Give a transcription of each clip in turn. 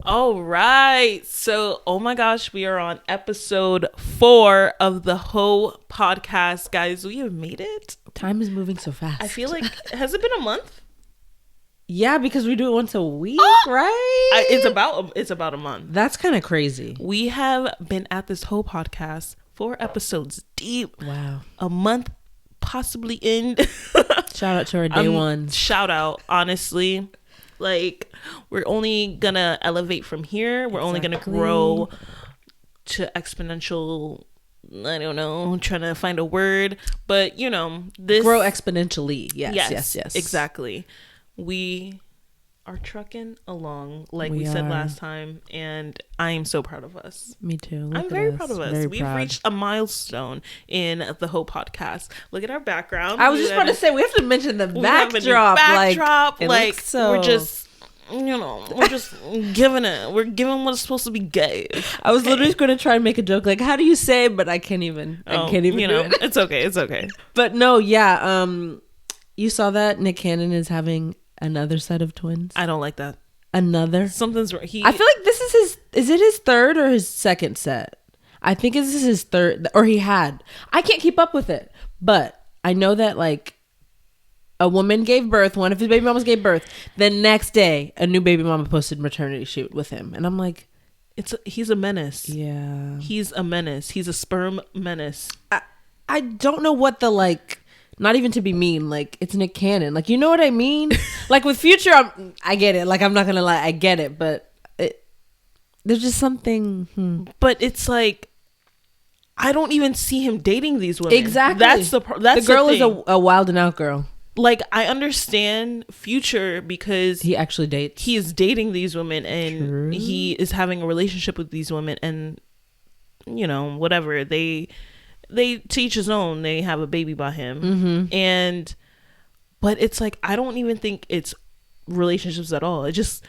All right. So, oh my gosh, we are on episode 4 of the TheHauxPodcast. Guys, we have made it. Time is moving so fast. I feel like, has it been a month? Yeah, because we do it once a week, right? It's about a month. That's kind of crazy. We have been at this TheHauxPodcast 4 episodes deep. Wow. A month possibly in. Shout out to our day ones. Shout out, honestly. Like, we're only gonna elevate from here. We're only gonna grow to exponential. I don't know. I'm trying to find a word, but you know, this grow exponentially. Yes. Exactly. We are trucking along like we said last time, and I am so proud of us. Me too. I'm very proud of us. We've reached a milestone in the TheHauxPodcast. Look at our background. I was just about to say we have to mention the backdrop. Like so... we're just, we're just giving it. We're giving what's supposed to be gay. I was literally going to try and make a joke like, how do you say it? But I can't even. I can't even. Do it. It's okay. It's okay. But no, yeah. You saw that Nick Cannon is having another set of twins. I don't like that. Another? Something's right. I feel like this is his. Is it his third or his second set? I think this is his third, or he had. I can't keep up with it, but I know that like a woman gave birth. One of his baby mamas gave birth. The next day, a new baby mama posted maternity shoot with him, and I'm like, he's a menace. Yeah, he's a menace. He's a sperm menace. I don't know what the like. Not even to be mean, like it's Nick Cannon, like you know what I mean. Like with Future, I get it. Like I'm not gonna lie, I get it, but there's just something. But it's like I don't even see him dating these women. Exactly. That's the girl is a wild and out girl. Like I understand Future because he actually dates. He is dating these women and True. He is having a relationship with these women, and whatever they to each his own. They have a baby by him, but it's like I don't even think it's relationships at all. I just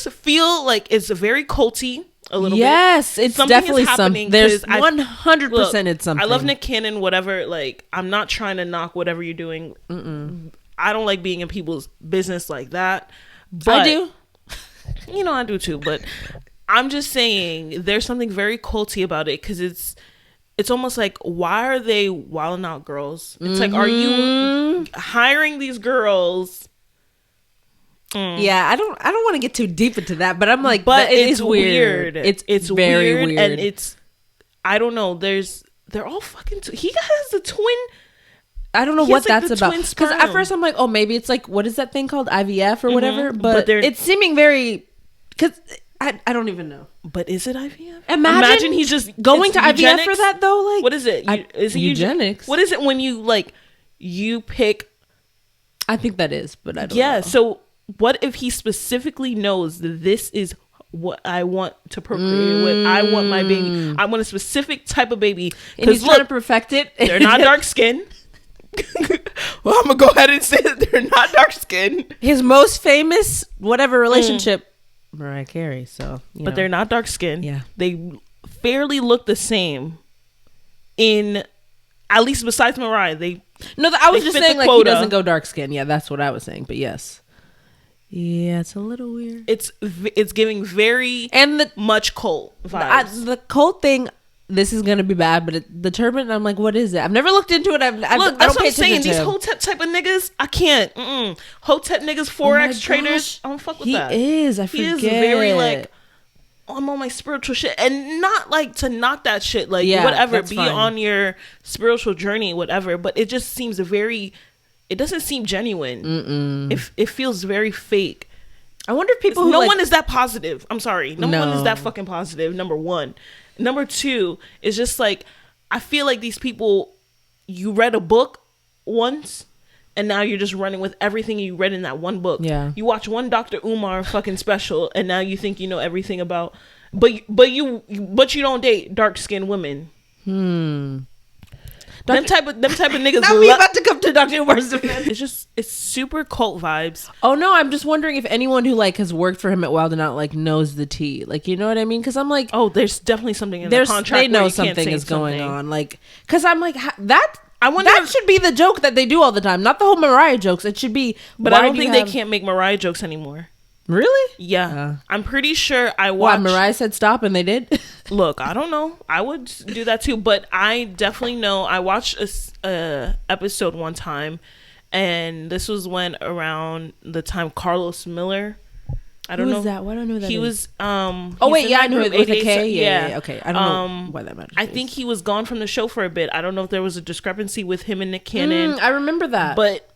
feel like it's very culty a little bit. Yes, it's something definitely something. There's 100% it's something. I love Nick Cannon, whatever. Like I'm not trying to knock whatever you're doing. I don't like being in people's business like that. But, I do. I do too. But I'm just saying there's something very culty about it because it's almost like, why are they wilding out girls? It's like, are you hiring these girls? Yeah, I don't want to get too deep into that, but I'm like, but it is weird. It's very weird, and it's, I don't know. They're all fucking. He has a twin. I don't know what that's about. Because at first I'm like, oh, maybe it's like, what is that thing called, IVF or whatever? But it's seeming very, because I don't even know. But is it IVF? Imagine he's just going to IVF for that though. Like, what is it? Is it eugenics? What is it when you pick? I think that is, but I don't know. Yeah. So what if he specifically knows that this is what I want to procreate with? I want my baby. I want a specific type of baby. And he's trying to perfect it. They're not dark skinned. Well, I'm gonna go ahead and say that they're not dark skinned. His most famous whatever relationship. Mariah Carey, but they're not dark skinned. Yeah, they fairly look the same. At least besides Mariah, I was just saying like he doesn't go dark skin. Yeah, that's what I was saying. But yes, yeah, it's a little weird. It's giving very much cult vibes. The cult thing. This is gonna be bad, but the turban. I'm like, what is it? I've never looked into it. Look, that's what I'm saying. These Hotep type of niggas, I can't. Hotep niggas, Forex traders, I don't fuck with that. He is. I forget. He is very like, I'm on my spiritual shit, and not like to knock that shit. Like whatever, be fine. On your spiritual journey, whatever. But it just seems it doesn't seem genuine. It feels very fake. I wonder if people. No one is that positive. I'm sorry. No one is that fucking positive. Number one. Number two is just like, I feel like these people, you read a book once and now you're just running with everything you read in that one book. Yeah. You watch one Dr. Umar fucking special and now you think you know everything about, but you don't date dark skinned women. Them type of niggas. Now we about to come to Dr. Umar's defense. It's super cult vibes. Oh no, I'm just wondering if anyone who like has worked for him at Wild 'N Out like knows the tea. Like, you know what I mean? Because I'm like, oh, there's definitely something in the contract. They know something is going on. Like, because I'm like that. I wonder that should be the joke that they do all the time, not the whole Mariah jokes. It should be. But I don't think they can't make Mariah jokes anymore. Really? Yeah. I'm pretty sure I watched... What, Mariah said stop and they did? Look, I don't know. I would do that too. But I definitely know. I watched a episode one time. And this was when around the time Carlos Miller... I don't know. Who is that? Why don't I know that he is? Was oh wait, yeah, I know it with a K. Yeah. Okay. I don't know why that matters. I think he was gone from the show for a bit. I don't know if there was a discrepancy with him and Nick Cannon. I remember that. But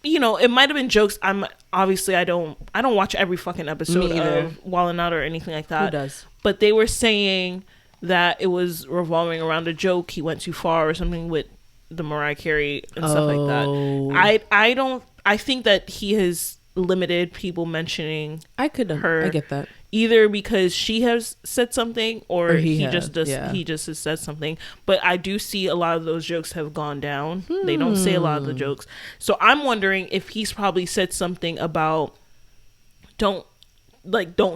it might have been jokes. I don't watch every fucking episode of Wildin' Out or anything like that. Who does? But they were saying that it was revolving around a joke. He went too far or something with the Mariah Carey and stuff like that. I think that he has limited people mentioning her. I get that. Either because she has said something or he just has said something. But I do see a lot of those jokes have gone down. They don't say a lot of the jokes. So I'm wondering if he's probably said something about don't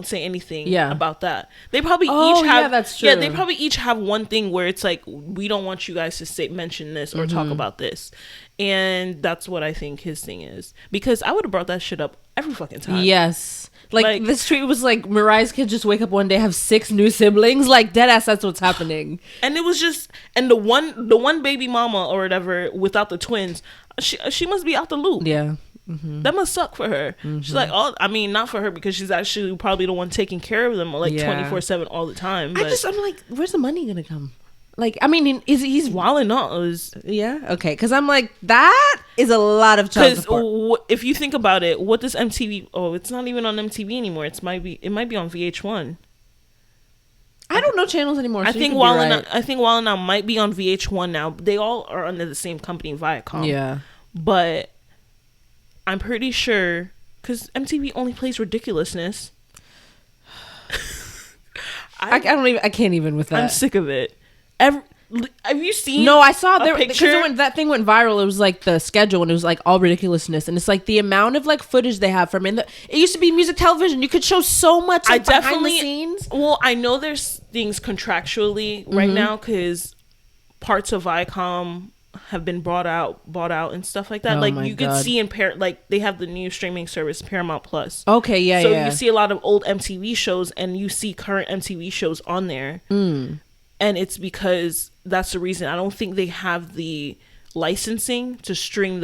say anything about that. They probably each have that's true. Yeah, they probably each have one thing where it's like, we don't want you guys to mention this or talk about this. And that's what I think his thing is. Because I would have brought that shit up every fucking time. Yes. Like this tweet was like, Mariah's kids just wake up one day, have 6 new siblings. Like, deadass, that's what's happening. And it was just, and the one baby mama or whatever without the twins, she must be out the loop. Yeah. Mm-hmm. That must suck for her. She's like, not for her, because she's actually probably the one taking care of them 24/7 all the time. But I'm like, where's the money gonna come? Like, I mean, he's wilding out. Okay, because I'm like, that is a lot of child support. If you think about it, what does MTV? Oh, it's not even on MTV anymore. It might be on VH1. I don't know channels anymore. So I think Wildin' Out might be on VH1 now. They all are under the same company, Viacom. Yeah, but I'm pretty sure, because MTV only plays ridiculousness. I can't even with that. I'm sick of it. Have you seen? No, I saw there picture when that thing went viral. It was like the schedule, and it was like all ridiculousness, and it's like the amount of like footage they have from it. It used to be music television. You could show so much like, behind the scenes. Well, I know there's things contractually right now because parts of Viacom have been bought out and stuff like that. Like you could see in like they have the new streaming service Paramount Plus. Okay, yeah, so you see a lot of old MTV shows, and you see current MTV shows on there. And it's because that's the reason. I don't think they have the licensing to restream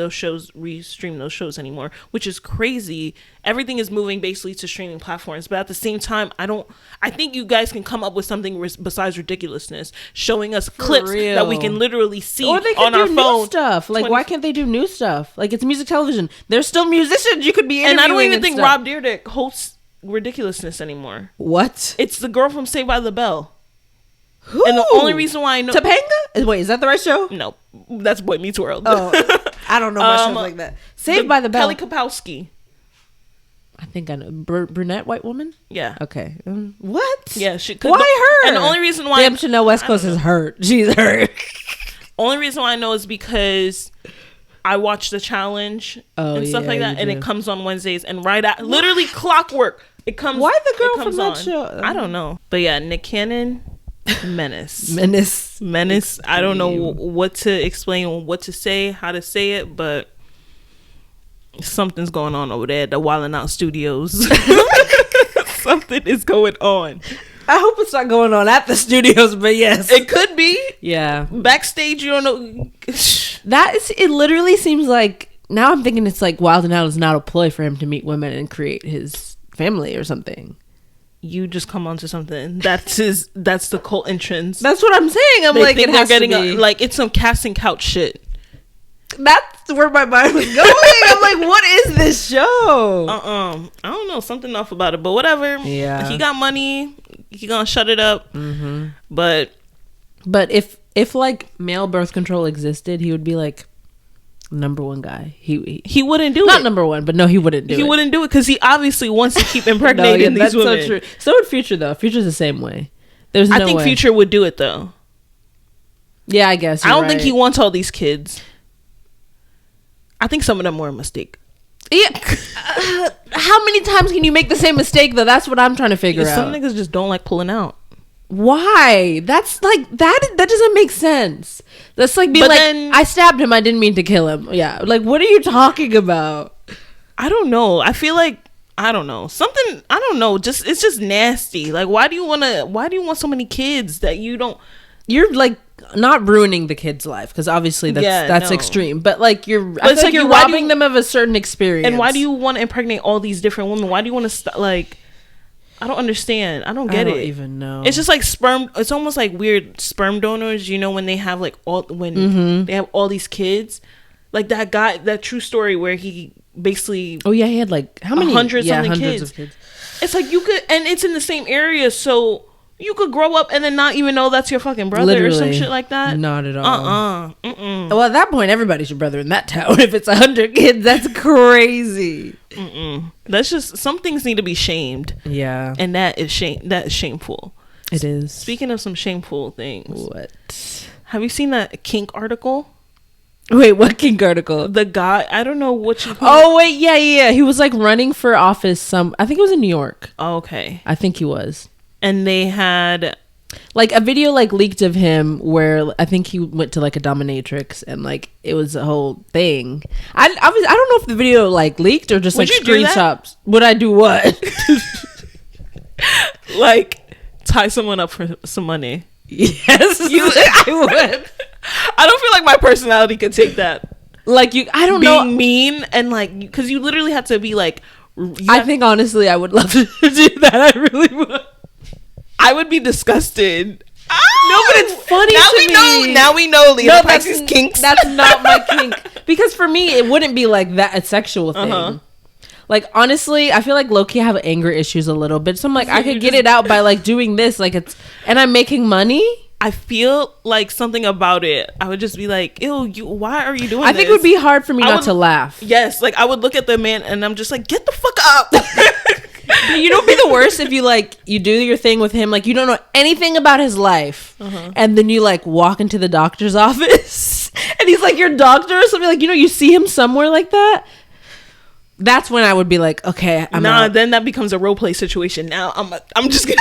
those shows anymore, which is crazy. Everything is moving basically to streaming platforms, but at the same time, I think you guys can come up with something besides ridiculousness, showing us clips that we can literally see or they can on our do phone. New stuff. Like, why can't they do new stuff? Like, it's music television. They're still musicians. You could be interviewing. And I don't even think Rob Dyrdek hosts ridiculousness anymore. What? It's the girl from Saved by the Bell. Who? And the only reason why I know Topanga? Wait, is that the right show? No, that's Boy Meets World. Oh, I don't know much shows like that. Saved by the Bell. Kelly Kapowski. I think I know. Brunette white woman? Yeah. Okay. What? Yeah. Why her? And the only reason why Damn Chanel West Coast is hurt. She's hurt. Only reason why I know is because I watch the challenge and stuff like that, and it comes on Wednesdays, and literally clockwork. It comes. Why the girl from that show? I don't know. But yeah, Nick Cannon. Menace. I don't know what to explain, what to say, how to say it, but something's going on over there at the Wildin' Out Studios. Something is going on. I hope it's not going on at the studios, but yes, it could be. Yeah, backstage, you don't know. It literally seems like, now I'm thinking it's like Wildin' Out is not a ploy for him to meet women and create his family or something. You just come onto something. That's the cult entrance. That's what I'm saying. I'm like, it has to be. Like, it's some casting couch shit. That's where my mind was going. I'm like, what is this show? I don't know, something off about it, but whatever. Yeah, he got money. He gonna shut it up. But if like male birth control existed, he would be like number one guy. He wouldn't do it. Not number one, but no, he wouldn't do it. He wouldn't do it because he obviously wants to keep impregnating these women. So true. So would Future, though. Future's the same way. There's no way. I think Future would do it, though. Yeah, I guess. I don't think he wants all these kids. I think some of them were a mistake. Yeah. How many times can you make the same mistake, though? That's what I'm trying to figure out. Some niggas just don't like pulling out. Why? That's like that doesn't make sense. That's like being I stabbed him, I didn't mean to kill him. Yeah, like, what are you talking about? I don't know. I feel like I don't know. Something, I don't know. Just, it's just nasty. Like, why do you want so many kids that you don't? You're like not ruining the kid's life, because obviously that's extreme. But like you're robbing them of a certain experience. And why do you want to impregnate all these different women? Why do you want to like? I don't understand. I don't get it. I don't even know. It's just like sperm. It's almost like weird sperm donors. You know, when they have like they have all these kids, like that guy, that true story where he basically. Oh yeah, he had like how many? Hundreds of kids. It's like you could, and it's in the same area, so you could grow up and then not even know that's your fucking brother. Literally, or some shit like that. Not at all. Well, at that point, everybody's your brother in that town. If it's 100 kids, that's crazy. That's just, some things need to be shamed. Yeah, and that is shameful. It is. Speaking of some shameful things, what? Have you seen that Kink article? Wait, what Kink article? The guy, I don't know what you. Oh wait, yeah. He was like running for office. I think it was in New York. Oh, okay. I think he was. And they had like a video like leaked of him where I think he went to like a dominatrix and like it was a whole thing. I don't know if the video like leaked or just like screenshots. Would I do what? Like tie someone up for some money? Yes, I would. I don't feel like my personality could take that. Like I don't know. Being mean and like, because you literally have to be like. I think honestly, I would love to do that. I really would. I would be disgusted. No, but it's funny Now we know Lena Praxis kinks. That's not my kink. Because for me, it wouldn't be like that, a sexual thing. Like, honestly, I feel like low-key I have anger issues a little bit. So I'm like, I could get it out by like doing this. Like and I'm making money. I feel like something about it. I would just be like, ew, why are you doing this? I think it would be hard for me not to laugh. Yes. Like, I would look at the man and I'm just like, get the fuck up. You know, it'd be the worst if you do your thing with him, like you don't know anything about his life, and then you like walk into the doctor's office and he's like your doctor or something, like, you know, you see him somewhere like that. That's when I would be like, okay, I'm out. Then that becomes a role play situation. Now I'm just gonna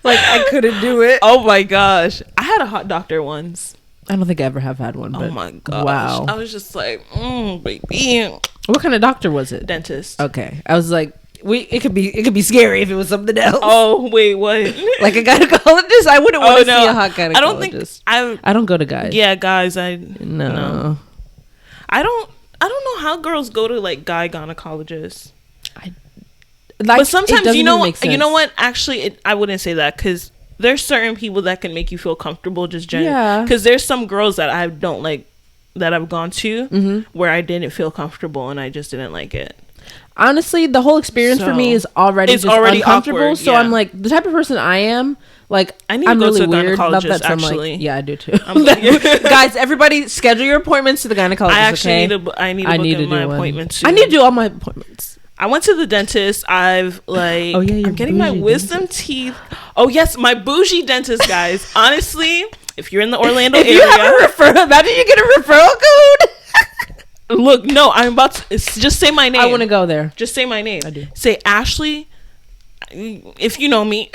like, I couldn't do it. Oh my gosh, I had a hot doctor once. I don't think I ever have had one. But oh my gosh, wow! I was just like, baby. What kind of doctor was it? Dentist. Okay, I was like, it could be scary if it was something else. Oh wait, what? Like a gynecologist? I wouldn't want to see a hot gynecologist. I don't go to guys. Yeah, guys. No. I don't know how girls go to like guy gynecologists. But sometimes you know what? Actually, I wouldn't say that, because there's certain people that can make you feel comfortable just generally. Yeah. Because there's some girls that I don't like that I've gone to where I didn't feel comfortable and I just didn't like it. Honestly, the whole experience for me is already uncomfortable. Awkward, so I'm like, the type of person I am, like, I'm really weird about that. So actually. Like, yeah, I do too. Guys, everybody, schedule your appointments to the gynecologist. I actually need to book my appointments. I need to do all my appointments. I went to the dentist. I'm getting my wisdom teeth. Oh yes, my bougie dentist, guys. Honestly, if you're in the Orlando area, you have a referral, imagine you get a referral code. Look, no, I'm about to just say my name. I want to go there. Just say my name. I do. Say Ashley. If you know me,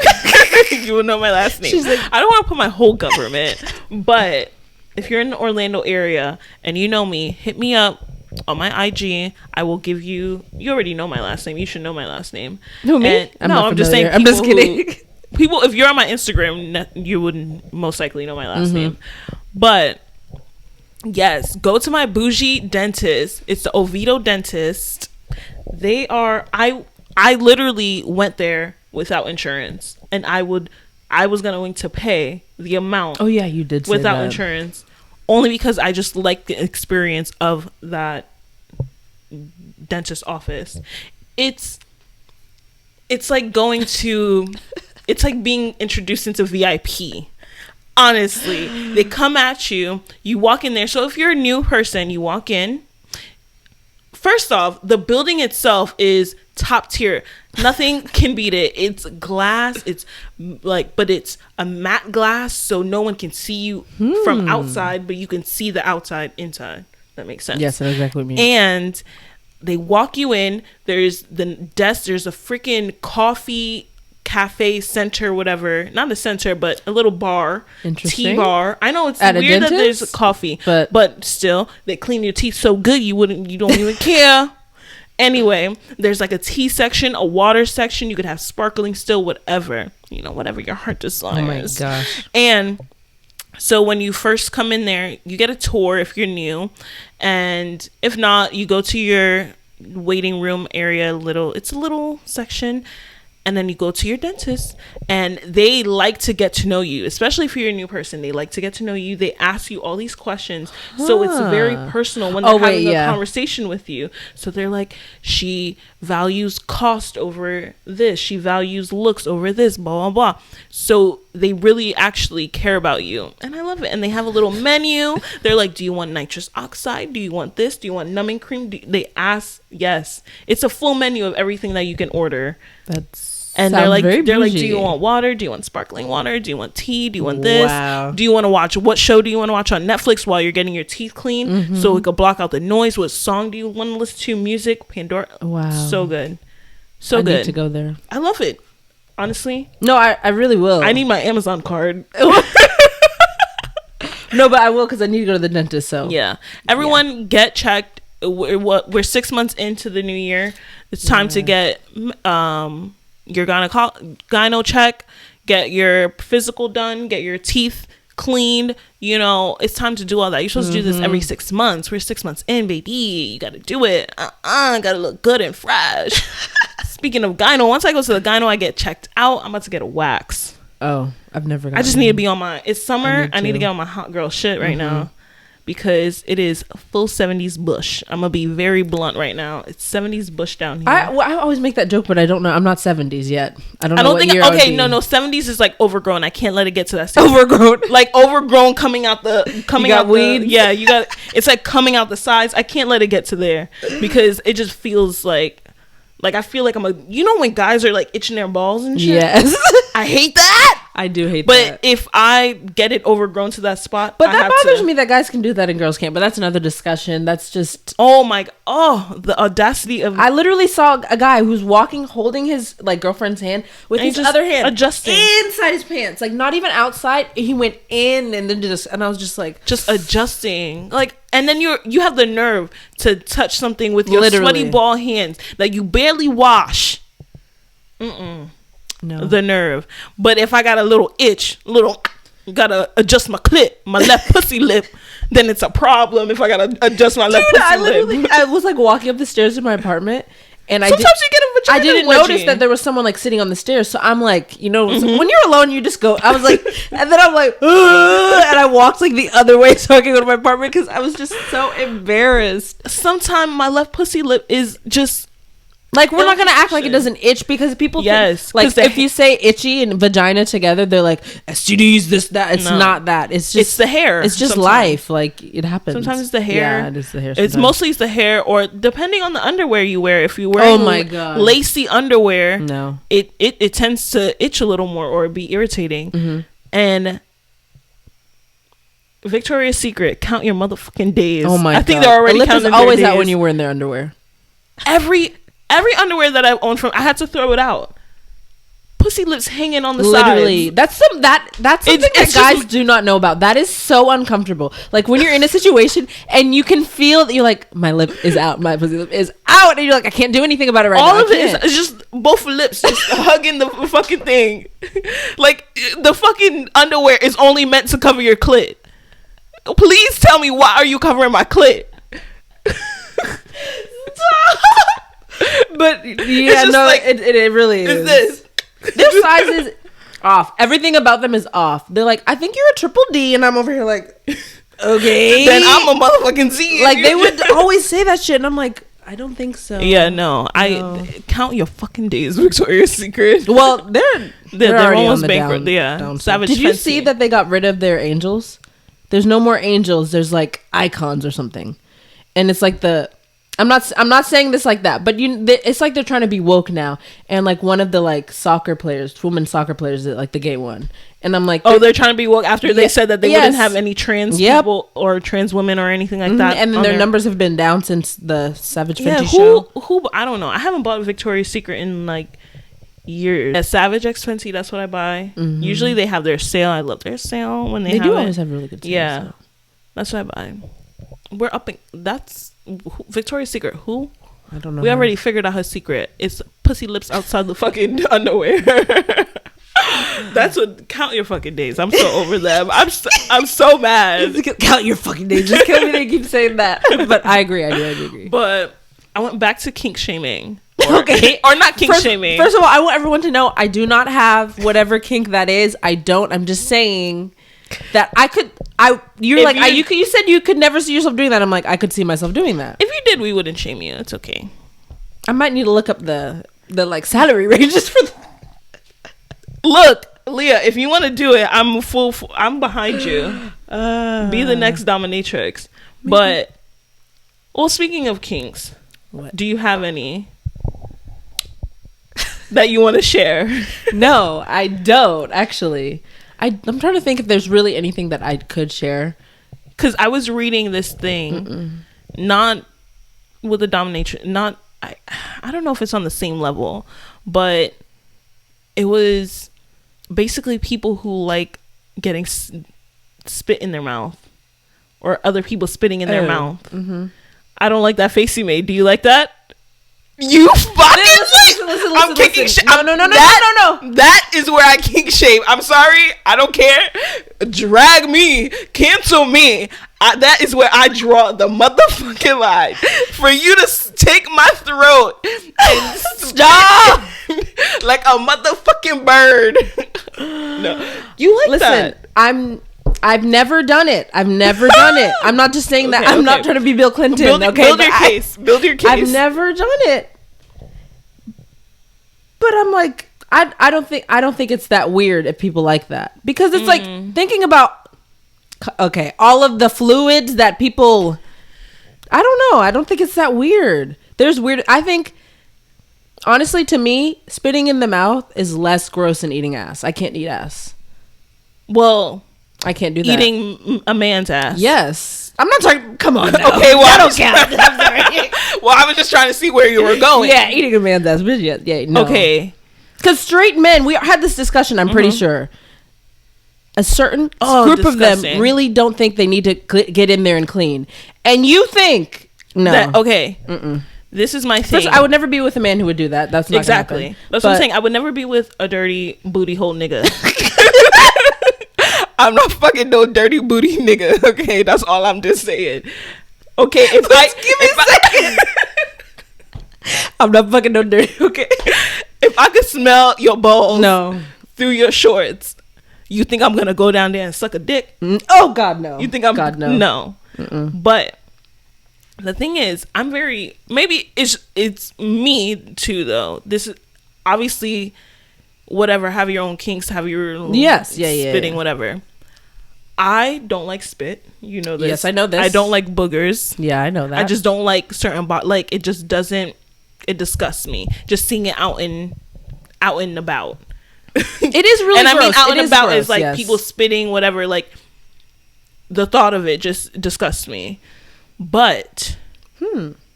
you will know my last name. She's like, I don't want to put my whole government, but if you're in the Orlando area and you know me, hit me up on my IG. I will give you already know my last name. You should know my last name. Who, me? I'm just saying. I'm just kidding. People, if you're on my Instagram, you would most likely know my last name. But yes, go to my bougie dentist. It's the Oviedo dentist. They are. I literally went there without insurance, and I was going to pay the amount. Oh yeah, you did say without that. Insurance. Only because I just like the experience of that dentist office. It's like going to, it's like being introduced into VIP. Honestly, they come at you, you walk in there. So if you're a new person, you walk in. First off, the building itself is top tier. Nothing can beat it. It's glass. It's like, but it's a matte glass, so no one can see you from outside, but you can see the outside inside. That makes sense. Yes, that's exactly what I mean. And they walk you in. There's the desk. There's a freaking coffee cafe center, whatever. Not a center, but a little bar. Interesting. Tea bar. I know it's At weird that there's a coffee, but still, they clean your teeth so good you don't even care. Anyway, there's like a tea section, a water section. You could have sparkling still, whatever, whatever your heart desires. Oh my gosh. And so when you first come in there, you get a tour if you're new, and if not, you go to your waiting room area. It's a little section. And then you go to your dentist, and they like to get to know you, especially if you're a new person. They like to get to know you. They ask you all these questions. So it's very personal when they're having a conversation with you. So they're like, she values cost over this. She values looks over this, blah, blah, blah. So they really actually care about you. And I love it. And they have a little menu. They're like, do you want nitrous oxide? Do you want this? Do you want numbing cream? They ask, yes. It's a full menu of everything that you can order. And they're like, do you want water? Do you want sparkling water? Do you want tea? Do you want this? Wow. Do you want to watch, what show do you want to watch on Netflix while you're getting your teeth clean? So it could block out the noise. What song do you want to listen to? Music, Pandora. Wow. So good. I need to go there. I love it. Honestly. No, I really will. I need my Amazon card. No, but I will, because I need to go to the dentist. So yeah. Everyone get checked. We're 6 months into the new year. It's time to get your gyno check, get your physical done, get your teeth cleaned. It's time to do all that. You're supposed to do this every 6 months. We're 6 months in, baby. You got to do it. Gotta look good and fresh. Speaking of gyno, once I go to the gyno, I get checked out. I'm about to get a wax. Oh, I've never gotten I just need to be on it's summer. I need to get on my hot girl shit right now. Because it is full 70s bush. I'm gonna be very blunt right now. It's 70s bush down here. I always make that joke, but I don't know. I'm not 70s yet. I don't know. Okay, no. 70s is like overgrown. I can't let it get to that stage. Overgrown, like overgrown, coming out weed. Yeah, you got. It's like coming out the sides. I can't let it get to there because it just feels like I feel like I'm when guys are like itching their balls and shit. Yes, I hate that. I do hate that. But if I get it overgrown to that spot, that bothers me that guys can do that and girls can't. But that's another discussion. That's just the audacity of. I literally saw a guy who's walking, holding his girlfriend's hand with his other hand adjusting inside his pants, not even outside. He went in and then and I was just adjusting, and then you have the nerve to touch something with your sweaty ball hands that you barely wash. No. The nerve. But if I got a little itch, gotta adjust my clit, my left pussy lip, then it's a problem if I gotta adjust my left pussy lip. I was walking up the stairs in my apartment, and sometimes you get a vagina I didn't notice that there was someone sitting on the stairs, so I'm when you're alone, you just go. I was and then I'm and I walked the other way so I could go to my apartment because I was just so embarrassed. Sometimes my left pussy lip is just. We're not gonna act like it doesn't itch because people think, if you say itchy and vagina together, they're like STDs, this, that. It's not that. It's just it's the hair. It's just life. It happens. Sometimes it's the hair. Yeah, it is the hair. It's mostly the hair, or depending on the underwear you wear. If you wear lacy underwear, no, it tends to itch a little more or be irritating. And Victoria's Secret, count your motherfucking days. Oh my god! I think they're already counting their days. Always out when you're wearing their underwear. Every underwear that I've owned I had to throw it out. Pussy lips hanging on the sides. That's something that guys do not know about. That is so uncomfortable. When you're in a situation and you can feel that you're my lip is out, my pussy lip is out, and you're I can't do anything about it right now. All of it is just both lips just hugging the fucking thing. The fucking underwear is only meant to cover your clit. Please tell me, why are you covering my clit? But yeah, no, it really is. This. Their size is off. Everything about them is off. They're I think you're a triple D, and I'm over here okay. Then I'm a motherfucking Z. They would always say that shit, and I'm I don't think so. Yeah, no. I count your fucking days, Victoria's Secret. Well, they're almost bankrupt. Yeah, Savage. Did you see that they got rid of their angels? There's no more angels. There's icons or something, and it's I'm not saying this like that, but it's they're trying to be woke now, and one of the women soccer players, the gay one, and I'm they're trying to be woke after they said that they wouldn't have any trans people or trans women or anything like that, and then their numbers have been down since the Savage Fenty show. Who I don't know. I haven't bought Victoria's Secret in years. Yeah, Savage X Fenty, that's what I buy. Usually they have their sale. I love their sale when they do always have really good sales. Yeah, so. That's what I buy. We're upping. That's Victoria's Secret. Who? I don't know. We already figured out her secret. It's pussy lips outside the fucking underwear. That's what count your fucking days. I'm so over them. I'm so mad. Count your fucking days. Just kill me. They keep saying that. But I agree. I do agree. But I went back to kink shaming. Okay, or not kink shaming. First of all, I want everyone to know I do not have whatever kink that is. I don't. I'm just saying that I could. You said you could never see yourself doing that. I'm like, I could see myself doing that. If you did, we wouldn't shame you. It's okay. I might need to look up the like salary ranges for. Look, Leah, if you want to do it, I'm behind you. Be the next dominatrix. Maybe. But, well, speaking of kinks, what? Do you have any that you want to share? No, I don't, actually. I'm trying to think if there's really anything that I could share. Because I was reading this thing, not with a dominatrix, I don't know if it's on the same level, but it was basically people who like getting spit in their mouth or other people spitting in their mouth. I don't like that face you made. Do you like that? You fucking listen, I'm kicking shame. No. That is where I kink shame. I'm sorry. I don't care. Drag me. Cancel me. That is where I draw the motherfucking line. For you to take my throat and stop like a motherfucking bird. No. You like that? I've never done it. I'm not just saying that. I'm not trying to be Bill Clinton. Build your case. I've never done it. But I'm like, I don't think it's that weird if people like that, because it's like thinking about all of the fluids that people. I don't know. I don't think it's that weird. There's weird. I think honestly, to me, spitting in the mouth is less gross than eating ass. I can't eat ass. Well, I can't do that. Eating a man's ass. Yes. I'm not talking. Come on. Now. Okay, well, I don't count. I'm sorry. Well, I was just trying to see where you were going. Yeah, eating a man's ass. But yeah, no. Okay. Because straight men, we had this discussion, I'm pretty sure. A certain group of them really don't think they need to get in there and clean. And you think, no. This is my thing. First, I would never be with a man who would do that. That's not exactly. That's what I'm saying. I would never be with a dirty booty hole nigga. I'm not fucking no dirty booty nigga. Okay, that's all I'm just saying. Okay, give me a second. I'm not fucking no dirty. Okay, if I could smell your balls through your shorts, you think I'm gonna go down there and suck a dick? Oh God, no. You think I'm no? But the thing is, I'm very, maybe it's me too though. This is obviously whatever. Have your own kinks. Have your spitting whatever. I don't like spit. You know this. Yes, I know this. I don't like boogers. Yeah, I know that. I just don't like certain like it just doesn't. It disgusts me just seeing it out and about. It is really, and gross. I mean out and about gross, is like people spitting whatever. Like the thought of it just disgusts me. But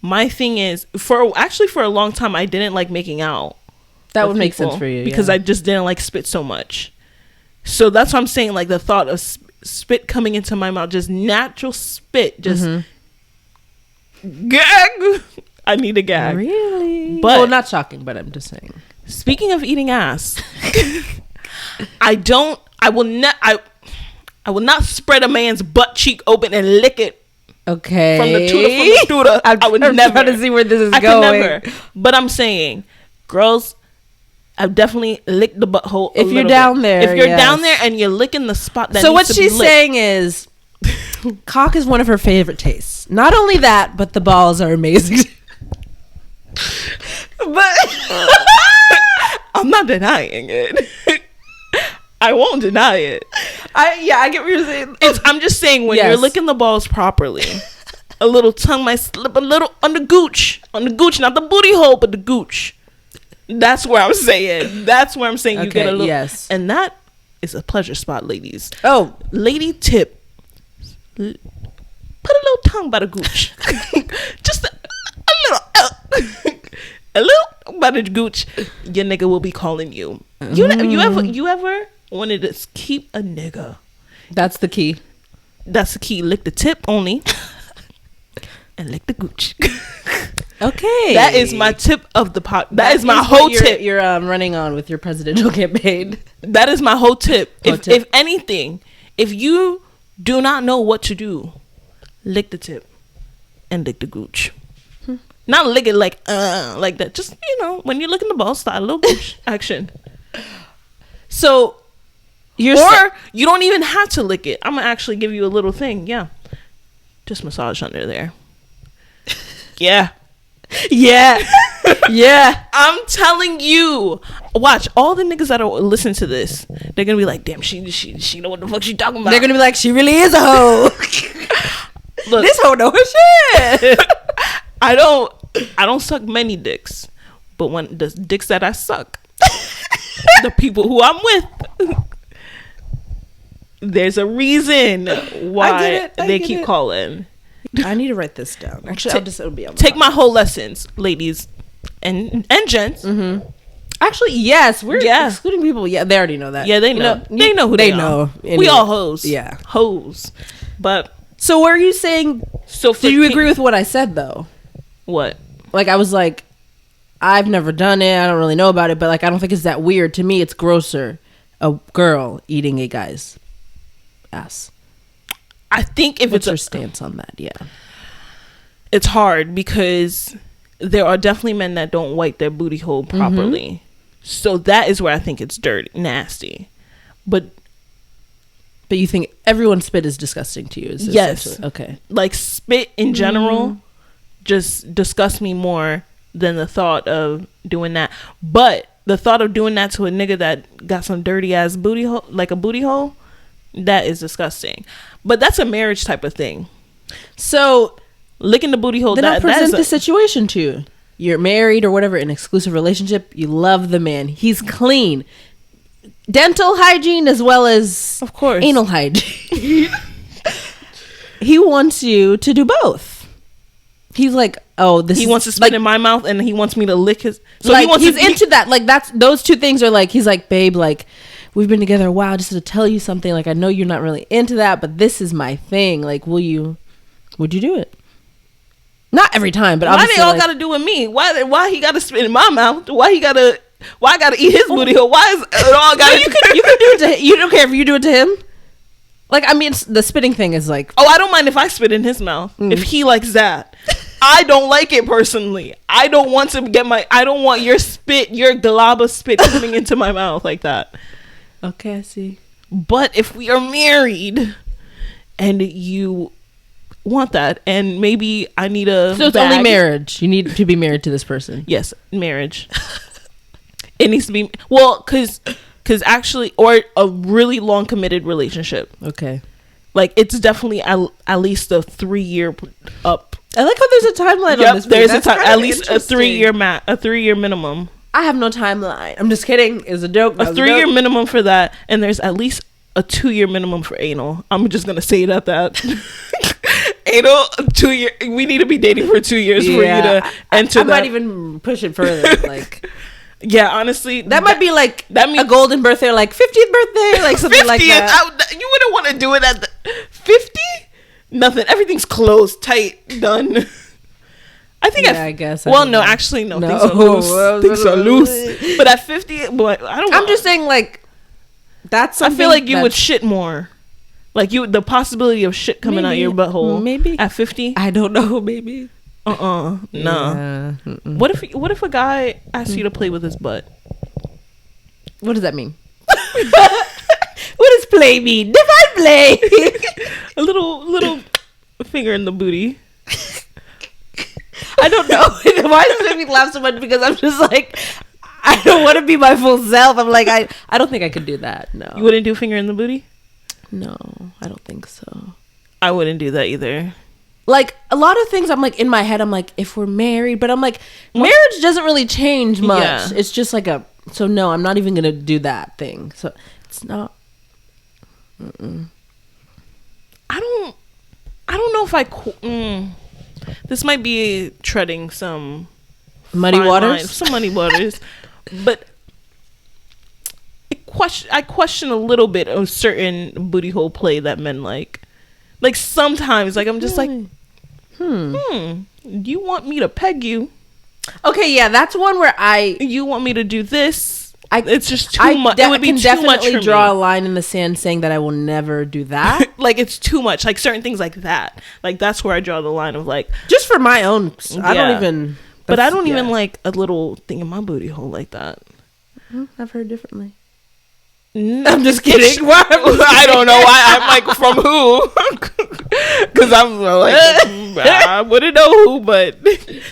my thing is, for a long time I didn't like making out. That would make sense for you because I just didn't like spit so much. So that's what I'm saying. Like the thought of spit coming into my mouth, just natural spit, just gag. I need a gag. Really? But well, not shocking, but I'm just saying. Speaking of eating ass, I will not spread a man's butt cheek open and lick it. Okay. From the tutor. I would never. I'm trying to see where this is going. Could never. But I'm saying, girls, I've definitely licked the butthole. If you're down there, if you're down there and you're licking the spot that. So what she's saying is, cock is one of her favorite tastes. Not only that, but the balls are amazing. But I'm not denying it. I won't deny it. I get what you're saying. I'm just saying when you're licking the balls properly, a little tongue might slip a little on the gooch, not the booty hole, but the gooch. That's where I'm saying. You get a little. Yes. And that is a pleasure spot, ladies. Oh, lady tip. Put a little tongue by the gooch. Just a little by the gooch. Your nigga will be calling you. You ever wanted to keep a nigga? That's the key. Lick the tip only. And lick the gooch. Okay. That is my tip of the pot. That is my whole tip. You're running on with your presidential campaign. That is my whole tip. If anything, if you do not know what to do, lick the tip and lick the gooch. Not lick it like that. Just, when you're licking the ball, start a little gooch action. So you don't even have to lick it. I'm gonna actually give you a little thing. Yeah, just massage under there. Yeah. I'm telling you. Watch, all the niggas that are listening to this, they're gonna be like, damn, she know what the fuck she talking about. They're gonna be like, she really is a hoe. Look, this hoe know her shit. I don't suck many dicks, but when the dicks that I suck, the people who I'm with, there's a reason why they keep calling. I need to write this down. Actually, it'll be on take my whole lessons, ladies and gents. Mm-hmm. Actually, yes, we're excluding people. Yeah, they already know that. Yeah, they know. They know who they know. Anyway. We all hoes. Yeah, hoes. But so, what are you saying? So, do you agree with what I said though? What? Like, I was like, I've never done it. I don't really know about it, but like, I don't think it's that weird. To me, it's grosser. A girl eating a guy's ass. I think if What's your stance on that? Yeah, it's hard because there are definitely men that don't wipe their booty hole properly. Mm-hmm. So that is where I think it's dirty, nasty. But you think everyone's spit is disgusting to you? Yes. Okay. Like spit in general just disgusts me more than the thought of doing that. But the thought of doing that to a nigga that got some dirty ass booty hole, like a booty hole, that is disgusting. But that's a marriage type of thing. So licking the booty hole. Then I'll present the situation to you. You're married or whatever, an exclusive relationship. You love the man. He's clean. Dental hygiene as well as, of course, anal hygiene. He wants you to do both. He's like, he wants to spit in my mouth and he wants me to lick his. So like, he's into that. Like, that's those two things are like, he's like, babe, like, we've been together a while, just to tell you something. Like, I know you're not really into that, but this is my thing. Like, would you do it? Not every time, but why they all got to do with me? Why he got to spit in my mouth? Why I got to eat his booty hole? Why is it all got? You can do it to him. You don't care if you do it to him. Like, I mean, the spitting thing is like, I don't mind if I spit in his mouth if he likes that. I don't like it personally. I don't want your spit, your glob of spit coming into my mouth like that. Okay, I see. But if we are married and you want that, and maybe I need a so it's only marriage. You need to be married to this person. Yes, marriage. It needs to be because actually, or a really long committed relationship. Okay, like it's definitely at least a 3-year up. I like how there's a timeline on this. There's at least a 3-year minimum. I have no timeline. I'm just kidding. It's a joke. A 3-year minimum for that, and there's at least a 2-year minimum for anal. I'm just gonna say it at that. Anal, 2 year. We need to be dating for 2 years for you to enter. I might even push it further. Like, yeah, honestly, that might be like a golden birthday, like 50th birthday, like something 50th, like that. You wouldn't want to do it at the 50. Nothing. Everything's closed, tight, done. I think. I guess. Well, no, actually, no. Things are loose. Things are loose. But at 50, but I don't. I'm just saying, like, that's. I feel like you would shit more. Like the possibility of shit coming out your butthole. Maybe at 50. I don't know. Maybe. No. Yeah. What if a guy asks you to play with his butt? What does that mean? What does play mean? Define play. A little finger in the booty. I don't know. Why does it make me laugh so much? Because I'm just like, I don't want to be my full self. I'm like, I don't think I could do that. No. You wouldn't do finger in the booty? No, I don't think so. I wouldn't do that either. Like, a lot of things I'm like, in my head, I'm like, if we're married, but I'm like, marriage doesn't really change much. Yeah. It's just like so no, I'm not even going to do that thing. So it's not. I don't know if this might be treading some muddy waters. But I question a little bit of certain booty hole play that men like. Like sometimes, like I'm just like, You want me to peg you? Okay, yeah, that's one where you want me to do this? It's just too much. It would be too definitely much for draw a line in the sand saying that I will never do that. Like, it's too much. Like, certain things like that. Like, that's where I draw the line of, like, just for my own. I don't even. But I don't even like a little thing in my booty hole like that. I've heard differently. I'm just kidding. I don't know why. I'm like, from who? Because I'm like, I wouldn't know who, but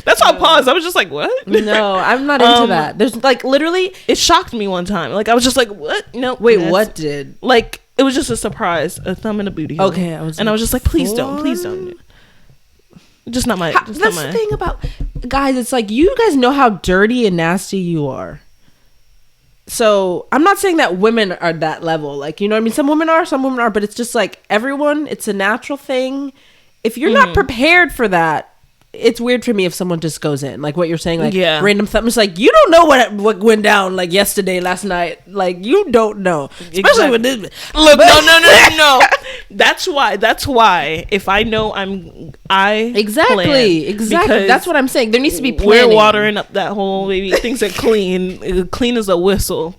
that's why I paused. I was just like, what? No, I'm not into that. There's like literally, it shocked me one time. Like, I was just like, what? No. Wait, what did? Like, it was just a surprise. A thumb in a booty hole. Okay. I was just like, please don't. Just not my. That's the thing about guys. It's like, you guys know how dirty and nasty you are. So I'm not saying that women are that level, like, you know what I mean? Some women are, but it's just like everyone, it's a natural thing. If you're not prepared for that, it's weird for me if someone just goes in, like what you're saying, like random thumb. It's like, you don't know what went down like yesterday, last night. Like, you don't know, especially with this. Look, no. That's why. If I know exactly. That's what I'm saying. There needs to be planning. We're watering up that hole, baby. Things are clean. Clean as a whistle.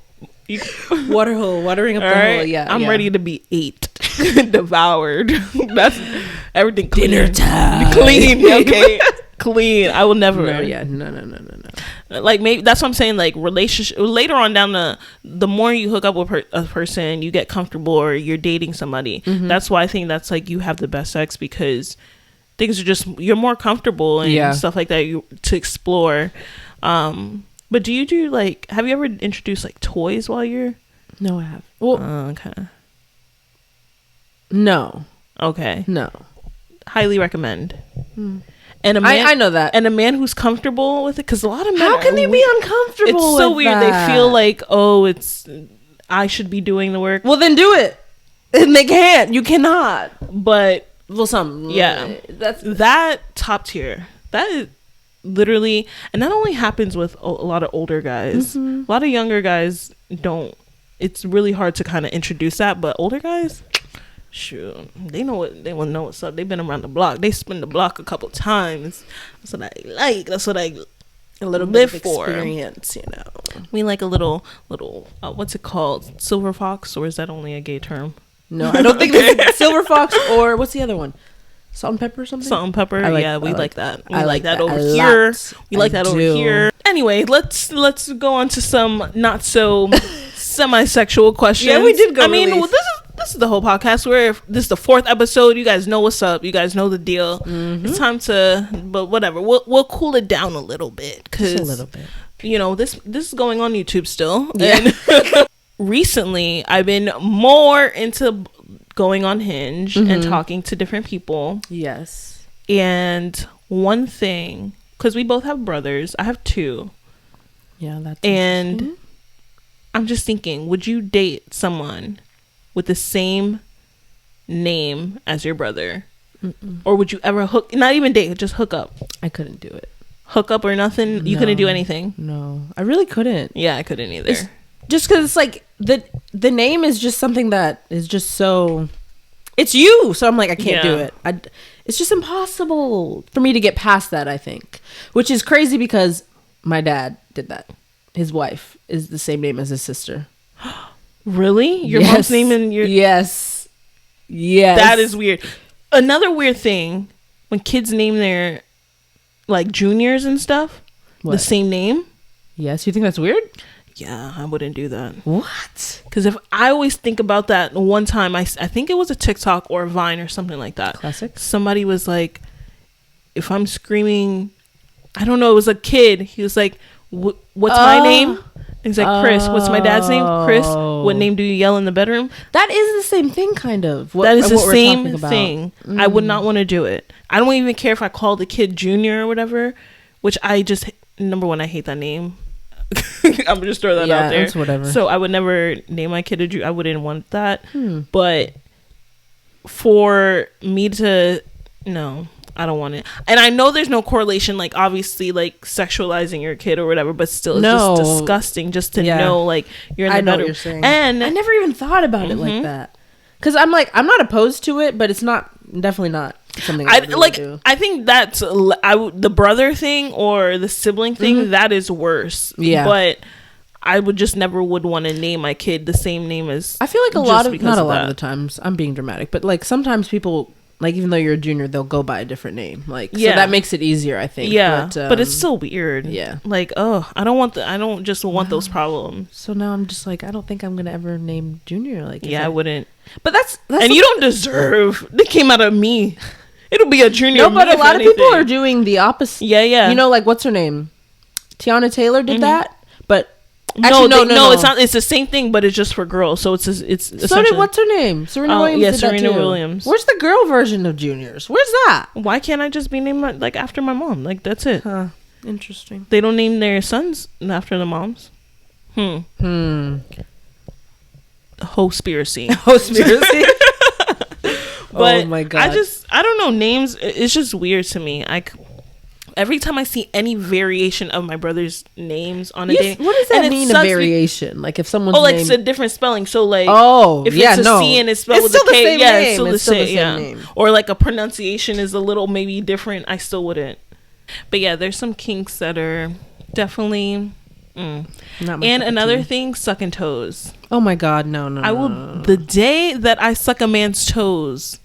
Watering up the hole. Yeah, I'm ready to be ate, devoured. That's everything. Clean. Dinner time. Clean. Okay. Clean. I will never. No. Like, maybe that's what I'm saying. Like, relationship later on down the more you hook up with a person, you get comfortable, or you're dating somebody. That's why I think that's like you have the best sex, because things are just, you're more comfortable and stuff like that to explore. But do you do, like, have you ever introduced like toys while you're? No, I have. Well, okay. No. Okay. No. Highly recommend. And a man, I know that. And a man who's comfortable with it, because a lot of men. How can they be uncomfortable? It's so with weird. That? They feel like, oh, I should be doing the work. Well, then do it. And they can't. You cannot. But that's that top tier. That is literally, and that only happens with a lot of older guys. A lot of younger guys don't. It's really hard to kind of introduce that, but older guys, shoot, they will know what's up. They've been around the block. They spin the block a couple times. That's what I like. That's what I a little live bit of for. Experience, you know. We like a little what's it called? Silver fox, or is that only a gay term? No, I don't think there's silver fox, or what's the other one? Salt and pepper or something? Salt and pepper. We like that. We like that over here. We like that over here. Anyway, let's go on to some not so semi-sexual questions. Yeah, we did go. I mean, this is the whole podcast. This is the 4th episode. You guys know what's up. You guys know the deal. It's time to, but whatever. We'll cool it down a little bit, because a little bit. You know, this is going on YouTube still. Yeah. And recently, I've been more into going on Hinge and talking to different people. Yes. And one thing, because we both have brothers, I have 2. Yeah, that's and I'm just thinking, would you date someone with the same name as your brother? Or would you ever not even date, just hook up? I couldn't do it. Hook up or nothing? No. You couldn't do anything? No, I really couldn't. Yeah, I couldn't either. Just because it's like the name is just something that is just so, it's you. So I'm like, I can't do it. It's just impossible for me to get past that, I think. Which is crazy, because my dad did that. His wife is the same name as his sister. Really? Your mom's name and your... Yes. That is weird. Another weird thing, when kids name their, like, juniors and stuff, the same name. Yes, you think that's weird? Yeah, I wouldn't do that. What? Because if I always think about that, one time, I think it was a TikTok or a Vine or something like that. Classic. Somebody was like, if I'm screaming, I don't know, it was a kid. He was like, what's my name? He's like, Chris. What's my dad's name? Chris. What name do you yell in the bedroom? That is the same thing, kind of. That is the same thing. I would not want to do it. I don't even care if I call the kid Junior or whatever, which I just, number one, I hate that name. I'm gonna just throw that out there. It's whatever. So I would never name my kid a Junior. I wouldn't want that. But for me to, no, I don't want it. And I know there's no correlation, like, obviously, like, sexualizing your kid or whatever, but still, it's just disgusting just to know, like, you're in the bedroom. I know what you're saying. And I never even thought about it like that. Because I'm like, I'm not opposed to it, but it's not, definitely not. something I really like do. I think that's the brother thing or the sibling thing, that is worse. Yeah, but I would just never would want to name my kid the same name as. I feel like not a lot of the times, I'm being dramatic, but like sometimes people, like, even though you're a junior, they'll go by a different name. Like, so that makes it easier, I think. Yeah, but it's still weird. Yeah, like, oh, I don't just want those problems. So now I'm just like, I don't think I'm gonna ever name Junior. Like, I wouldn't. But that's and you don't deserve. They came out of me. It'll be a Junior. No, but a lot of people are doing the opposite. Yeah. You know, like, what's her name? Tiana Taylor did that, but. Actually, no, it's not. It's the same thing, but it's just for girls. So it's so did what's her name? Serena Williams. Yeah, Serena Williams. Where's the girl version of Juniors? Where's that? Why can't I just be named like after my mom? Like, that's it. Huh. Interesting. They don't name their sons after the moms. Haux-spiracy. Haux-spiracy. But oh my god! I don't know, names. It's just weird to me. Every time I see any variation of my brother's names on a dating, what does that mean? A variation, like if someone's like it's a different spelling. So like, if it's a C and it's spelled with a K, it's still the same name. Or like a pronunciation is a little maybe different. I still wouldn't. But yeah, there's some kinks that are definitely. Not my and another thing, sucking toes. Oh my god, no. I will. The day that I suck a man's toes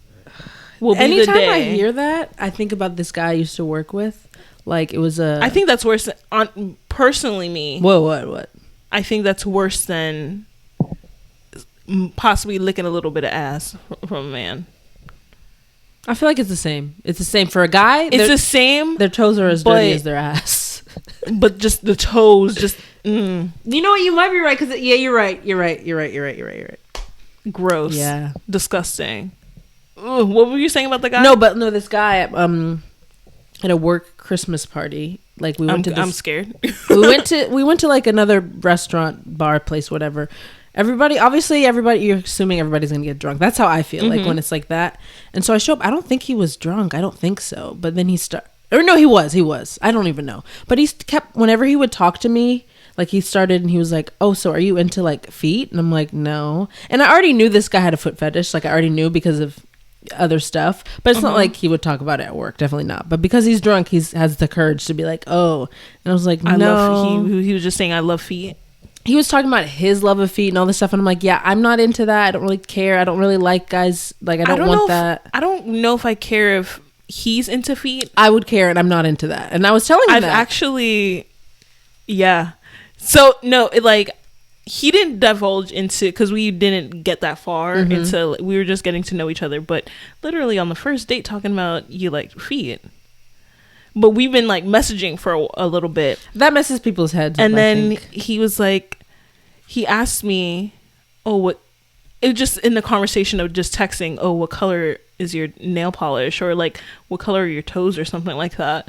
will be Anytime the day. I hear that, I think about this guy I used to work with. Like, it was a... I think that's worse on personally me. What? I think that's worse than possibly licking a little bit of ass from a man. I feel like it's the same. It's the same for a guy. It's the same. Their toes are as dirty as their ass. But just the toes, just... You know what? You might be right, because... Yeah, you're right. You're right. Gross. Yeah. Disgusting. Ugh, what were you saying about the guy? No, this guy... at a work Christmas party, like we went to. I'm scared. we went to like another restaurant, bar, place, whatever. Everybody, you're assuming everybody's gonna get drunk. That's how I feel like when it's like that. And so I show up. I don't think he was drunk. I don't think so. But then he was. I don't even know. But he kept, whenever he would talk to me, like he started and he was like, "Oh, so are you into like feet?" And I'm like, "No." And I already knew this guy had a foot fetish. Like I already knew because of other stuff, but it's not like he would talk about it at work. Definitely not. But because he's drunk, he has the courage to be like, "Oh," and I was like, "No." He was just saying, "I love feet." He was talking about his love of feet and all this stuff, and I'm like, "Yeah, I'm not into that. I don't really care. I don't really like guys. Like, I don't want that." I don't know if I care if he's into feet. I would care, and I'm not into that. And I was telling him that. Actually, yeah. So no, he didn't divulge into, because we didn't get that far into, we were just getting to know each other, but literally on the first date talking about you like feet, but we've been like messaging for a little bit. That messes people's heads and then he was like, he asked me, it was just in the conversation of just texting, what color is your nail polish, or like what color are your toes, or something like that.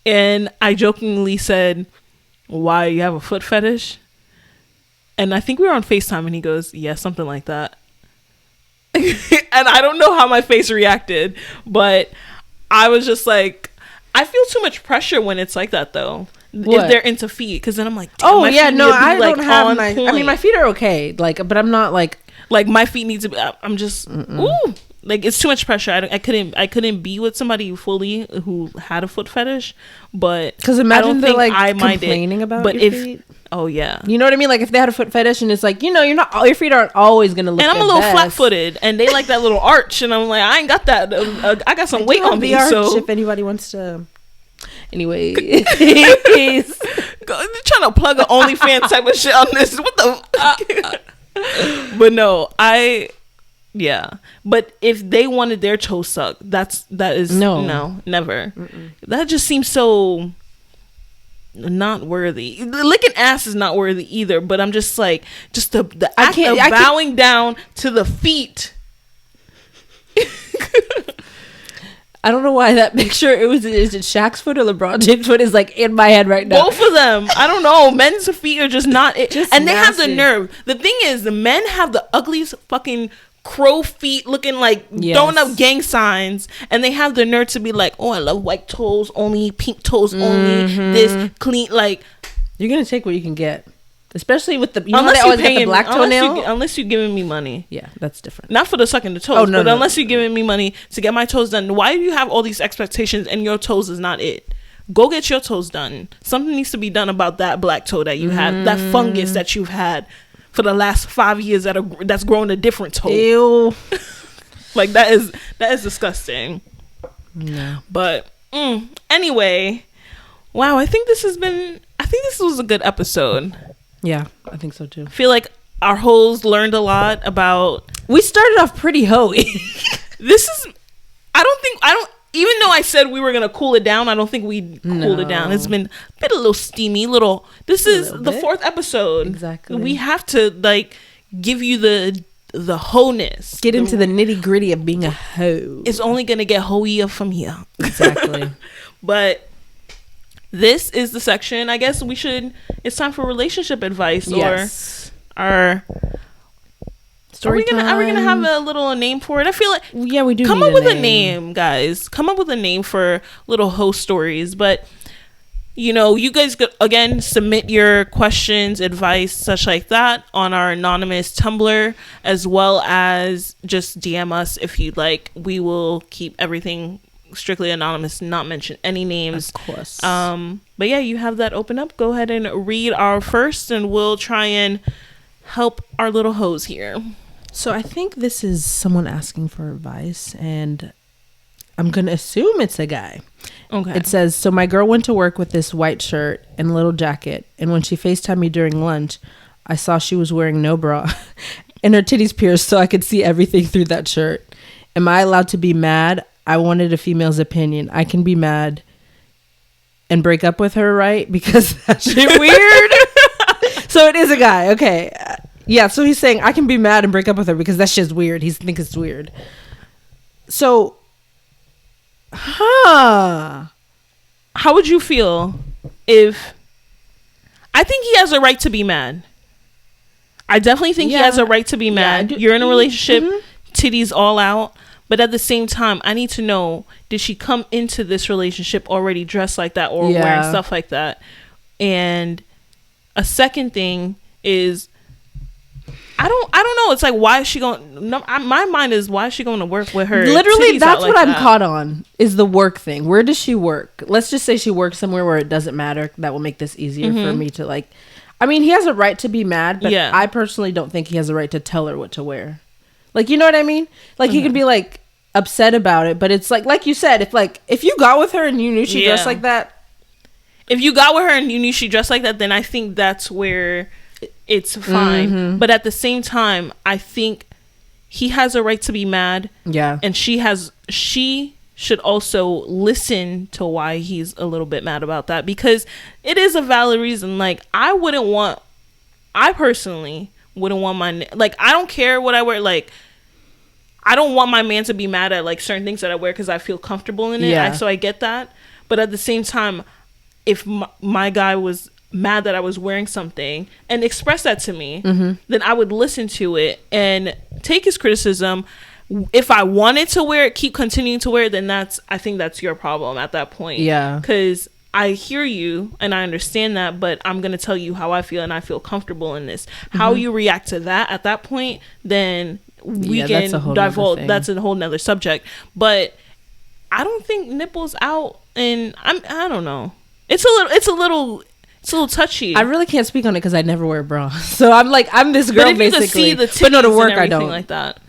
And I jokingly said, why, you have a foot fetish? And I think we were on FaceTime, and he goes, yeah, something like that. And I don't know how my face reacted, but I was just like, I feel too much pressure when it's like that, though. What? If they're into feet, because then I'm like, oh yeah, no, I don't have my. I mean, my feet are okay, like, but I'm not like my feet need to be. I'm just ooh. Like, it's too much pressure. I couldn't be with somebody fully who had a foot fetish, but because imagine they're like complaining about your feet. Oh yeah, you know what I mean. Like if they had a foot fetish and it's like, you know, your feet aren't always gonna look. And I'm a little flat-footed, and they like that little arch, and I'm like, I ain't got that. I got some weight on me. So if anybody wants to, anyway, you're trying to plug an OnlyFans type of shit on this. What the? But no, yeah, but if they wanted their toe sucked, that is no, never. That just seems so not worthy. Licking ass is not worthy either, but I'm just like, just the act of bowing down to the feet. I don't know why that picture, is it Shaq's foot or LeBron James' foot is like in my head right now. Both of them. I don't know. Men's feet are just not it. And they have the nerve. The thing is, the men have the ugliest fucking crow feet looking like throwing up gang signs, and they have the nerve to be like, I love white toes only, pink toes only, this clean, like, you're gonna take what you can get. Especially with the, you know, they always get the black toenail. Unless you're giving me money. Yeah, that's different. Not for the sucking the toes, but unless you're giving me money to get my toes done. Why do you have all these expectations and your toes is not it? Go get your toes done. Something needs to be done about that black toe that you have, that fungus that you've had for the last 5 years that's grown a different toe. Ew. Like that is disgusting. No. But anyway, wow, I think this was a good episode. Yeah, I think so too. I feel like our hoes learned a lot about. We started off pretty hoey. I don't even though I said we were gonna cool it down, I don't think we cooled it down. It's been a little steamy, this is the 4th episode. Exactly. We have to like give you the wholeness. Get into the nitty gritty of being a hoe. It's only gonna get hoier from here. Exactly. But this is the section. I guess it's time for relationship advice. Yes. Or our story time. Are we gonna have a little name for it? I feel like we do. Come up with a name, guys. Come up with a name for little host stories. But you know, you guys again submit your questions, advice, such like that on our anonymous Tumblr, as well as just DM us if you'd like. We will keep everything strictly anonymous, not mention any names, of course. But yeah, you have that open up. Go ahead and read our first, and we'll try and help our little hoes here. So I think this is someone asking for advice, and I'm gonna assume it's a guy. Okay. It says, so my girl went to work with this white shirt and little jacket, and when she FaceTimed me during lunch, I saw she was wearing no bra and her titties pierced, so I could see everything through that shirt. Am I allowed to be mad? I wanted a female's opinion. I can be mad and break up with her, right? Because that shit weird. So it is a guy. Okay. Yeah. So he's saying I can be mad and break up with her because that shit's weird. He thinks it's weird. So, how would you feel if... I think he has a right to be mad. I definitely think he has a right to be mad. You're in a relationship, titties all out. But at the same time, I need to know, did she come into this relationship already dressed like that or wearing stuff like that? And a second thing is, I don't know. It's like, why is she going? No, my mind is, why is she going to work with her? Literally, that's what I'm caught on, is the work thing. Where does she work? Let's just say she works somewhere where it doesn't matter. That will make this easier for me to like. I mean, he has a right to be mad, but I personally don't think he has a right to tell her what to wear. Like, you know what I mean? Like, he could be like upset about it, but it's like you said, if you got with her and you knew she dressed like that, if you got with her and you knew she dressed like that, then I think that's where it's fine. But at the same time, I think he has a right to be mad. Yeah, and she should also listen to why he's a little bit mad about that, because it is a valid reason. Like, I personally wouldn't want I don't care what I wear. Like, I don't want my man to be mad at like certain things that I wear because I feel comfortable in it. So I get that. But at the same time, if my guy was mad that I was wearing something and expressed that to me, then I would listen to it and take his criticism. If I wanted to wear it, keep continuing to wear it, then I think that's your problem at that point. Yeah. Because I hear you and I understand that, but I'm going to tell you how I feel and I feel comfortable in this. How you react to that at that point, then we can divulge. That's a whole nother subject. But I don't think nipples out, and I don't know. It's a little touchy. I really can't speak on it because I never wear a bra. So I'm this girl, but if basically. You can see the titties, but no, to work and I don't like that.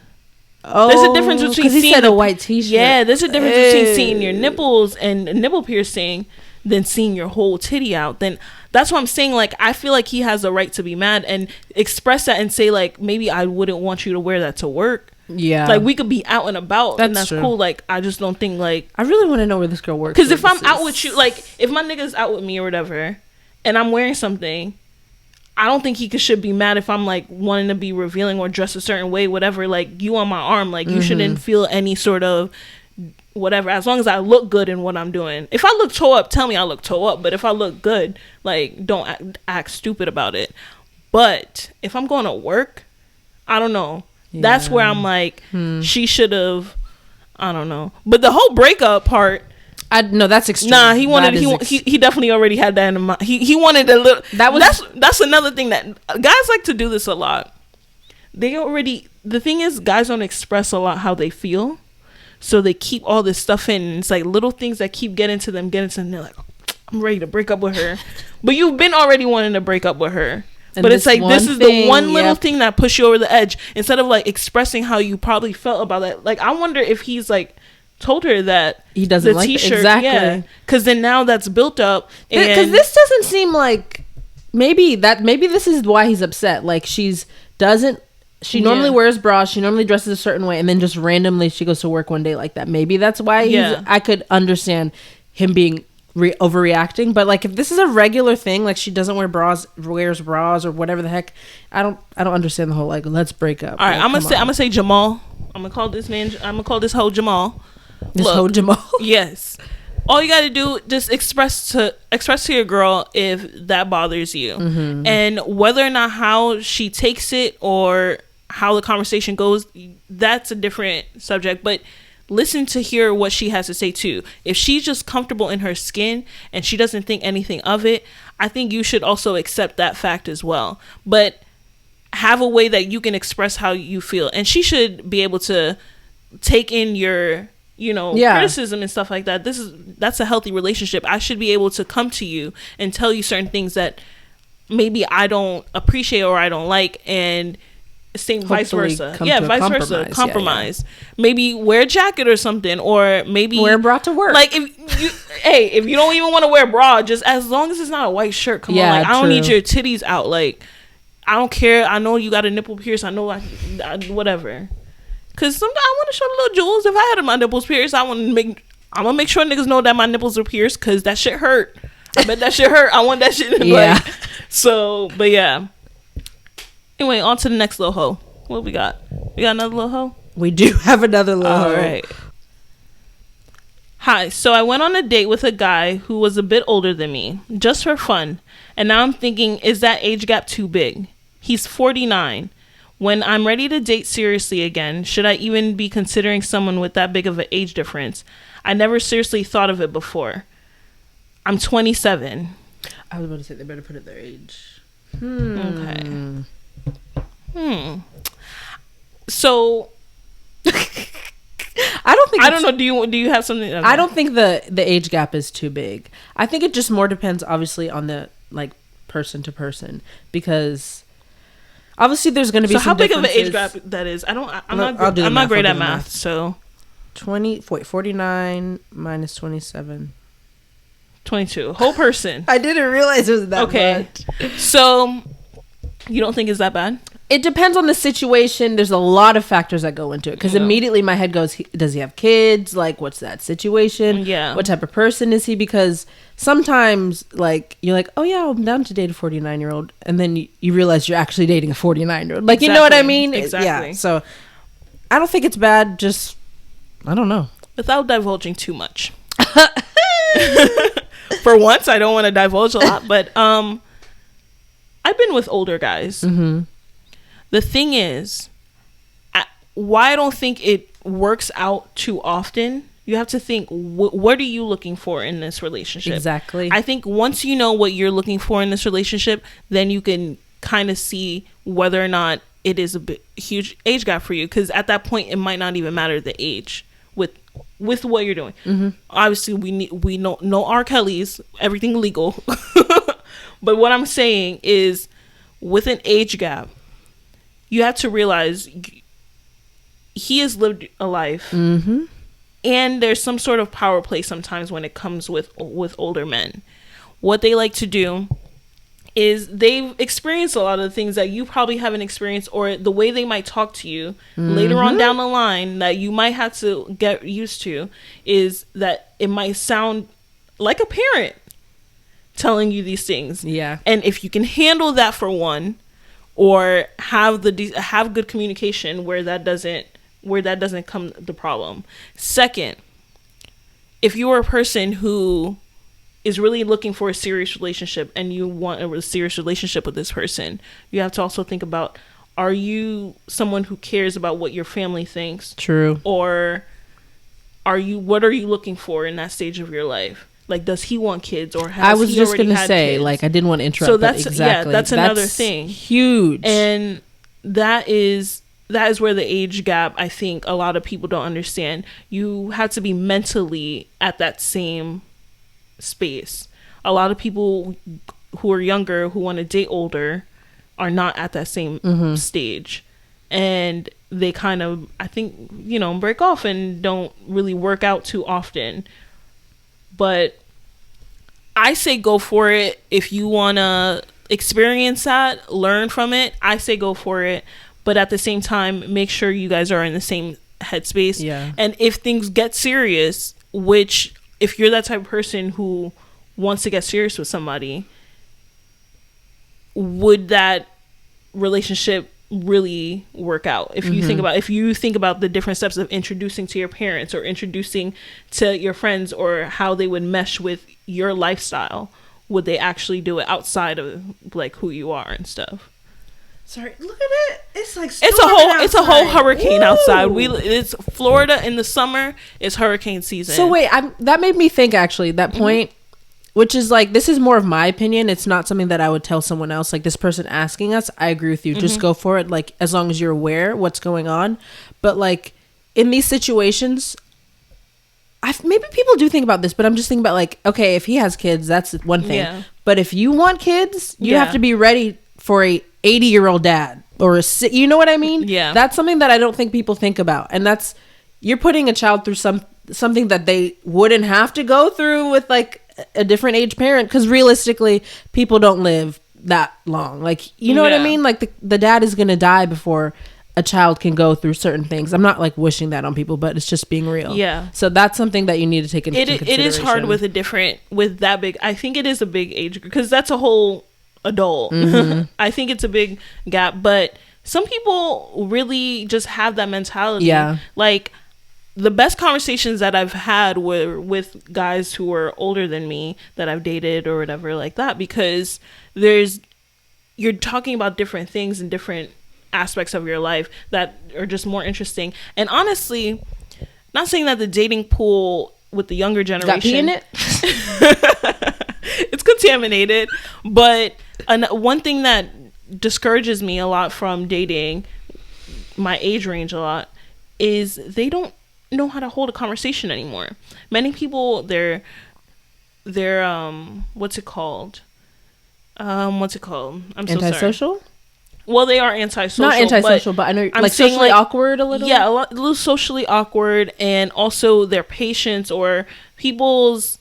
Oh, there's a difference between seeing he said a white t-shirt. Yeah, there's a difference between seeing your nipples and nipple piercing than seeing your whole titty out. Then that's what I'm saying. Like, I feel like he has a right to be mad and express that and say, like, maybe I wouldn't want you to wear that to work. Yeah, like, we could be out and about, and that's cool. Like, I just don't think, like, I really want to know where this girl works. Because if I'm out with you, like, if my nigga's out with me or whatever, and I'm wearing something, I don't think he should be mad if I'm like wanting to be revealing or dress a certain way, whatever. Like, you on my arm, like, you shouldn't feel any sort of whatever, as long as I look good in what I'm doing. If I look toe up, tell me I look toe up. But if I look good, like, don't act stupid about it. But if I'm going to work, I don't know. Yeah. That's where I'm like, she should have, I don't know. But the whole breakup part, No, that's extreme. Nah, he wanted. He definitely already had that in mind. He wanted a little. That's another thing that guys like to do this a lot. The thing is, guys don't express a lot how they feel, so they keep all this stuff in. And it's like little things that keep getting to them. And they're like, I'm ready to break up with her, but you've been already wanting to break up with her. And but it's like this is the one little thing that pushed you over the edge. Instead of like expressing how you probably felt about that. Like I wonder if he's like told her that he doesn't like t-shirt, exactly, because then now that's built up. Because this doesn't seem like maybe this is why he's upset. Like she normally wears bras, she normally dresses a certain way, and then just randomly she goes to work one day like that. Maybe that's why I could understand him being overreacting. But like if this is a regular thing, like she doesn't wears bras or whatever the heck, I don't understand the whole like let's break up. All right, like, I'm gonna say Jamal. I'm gonna call this hoe Jamal. Jamal. Yes. All you got to do, just express to your girl if that bothers you. Mm-hmm. And whether or not how she takes it or how the conversation goes, that's a different subject. But listen to hear what she has to say too. If she's just comfortable in her skin and she doesn't think anything of it, I think you should also accept that fact as well. But have a way that you can express how you feel. And she should be able to take in your criticism and stuff like that. That's a healthy relationship. I should be able to come to you and tell you certain things that maybe I don't appreciate or I don't like, and vice versa. Compromise. Yeah. Maybe wear a jacket or something, or maybe wear a bra to work. Like if you don't even want to wear a bra, just as long as it's not a white shirt. Come on, like I don't need your titties out. Like I don't care. I know you got a nipple pierce. I know whatever. Cause sometimes I want to show the little jewels. If I had my nipples pierced, I'm gonna make sure niggas know that my nipples are pierced, cause that shit hurt. I bet that shit hurt. I want that shit. But yeah. Anyway, on to the next little hoe. What we got? We got another little hoe? We do have another little hoe. All right. Hi. So I went on a date with a guy who was a bit older than me, just for fun. And now I'm thinking, is that age gap too big? He's 49. When I'm ready to date seriously again, should I even be considering someone with that big of an age difference? I never seriously thought of it before. I'm 27. I was about to say they better put it their age. Okay. So I don't know. Do you have something? Okay. I don't think the age gap is too big. I think it just more depends, obviously, on the like person to person, because obviously there's going to be some differences. How big of an age gap that is? I'm not great at math. So 49 minus 27. 22. Whole person. I didn't realize it was that much. So you don't think it's that bad? It depends on the situation. There's a lot of factors that go into it, because immediately my head goes, does he have kids? Like, what's that situation? Yeah. What type of person is he? Because sometimes, like, you're like, oh yeah, I'm down to date a 49-year-old, and then you realize you're actually dating a 49-year-old. Like, exactly. You know what I mean? Exactly. Yeah. So I don't think it's bad. Just, I don't know. Without divulging too much. For once, I don't want to divulge a lot, but I've been with older guys. Mm-hmm. The thing is, why I don't think it works out too often, you have to think, what are you looking for in this relationship? Exactly. I think once you know what you're looking for in this relationship, then you can kind of see whether or not it is a huge age gap for you. Because at that point, it might not even matter the age with what you're doing. Mm-hmm. Obviously, we know R. Kelly's, everything legal. But what I'm saying is, with an age gap, you have to realize he has lived a life, mm-hmm. and there's some sort of power play sometimes when it comes with older men. What they like to do is they've experienced a lot of the things that you probably haven't experienced, or the way they might talk to you later on down the line that you might have to get used to, is that it might sound like a parent telling you these things. Yeah. And if you can handle that for one, or have good communication where that doesn't come the problem. Second, if you're a person who is really looking for a serious relationship and you want a serious relationship with this person, you have to also think about, are you someone who cares about what your family thinks? True. Or what are you looking for in that stage of your life? Like, does he want kids, or has I was he just already gonna had say, kids? like, I didn't want to interrupt. So that's exactly. that's another thing. Huge. And that is where the age gap, I think a lot of people don't understand. You have to be mentally at that same space. A lot of people who are younger, who want to date older, are not at that same stage. And they kind of, I think, break off and don't really work out too often. But I say go for it. If you want to experience that, learn from it, I say go for it. But at the same time, make sure you guys are in the same headspace. Yeah. And if things get serious, which if you're that type of person who wants to get serious with somebody, would that relationship really work out? If you think about the different steps of introducing to your parents or introducing to your friends, or how they would mesh with your lifestyle, would they actually do it outside of like who you are and stuff? Sorry, look at it. It's like it's a whole hurricane outside. It's Florida in the summer. It's hurricane season. So wait, that made me think, actually, that point, which is like, this is more of my opinion. It's not something that I would tell someone else. Like, this person asking us, I agree with you. Just go for it. Like, as long as you're aware what's going on. But like, in these situations, maybe people do think about this, but I'm just thinking about, like, okay, if he has kids, that's one thing. Yeah. But if you want kids, you have to be ready for a 80-year-old dad, or you know what I mean? Yeah. That's something that I don't think people think about. And you're putting a child through something that they wouldn't have to go through with like a different age parent, because realistically people don't live that long. Like, you know what I mean? Like, the dad is gonna die before a child can go through certain things. I'm not like wishing that on people, but it's just being real. Yeah. So that's something that you need to take into consideration. It is hard with that big. I think it is a big age, because that's a whole adult. I think it's a big gap, but some people really just have that mentality. Yeah. Like, the best conversations that I've had were with guys who are older than me that I've dated or whatever like that, because you're talking about different things and different aspects of your life that are just more interesting. And honestly, not saying that the dating pool with the younger generation got pee in it. It's contaminated, but one thing that discourages me a lot from dating my age range a lot is they don't know how to hold a conversation anymore. Many people, they're what's it called? I'm so sorry. Antisocial? Well, they are antisocial. Not antisocial, but I know, like, socially awkward a little? Yeah, a little socially awkward, and also their patience or people's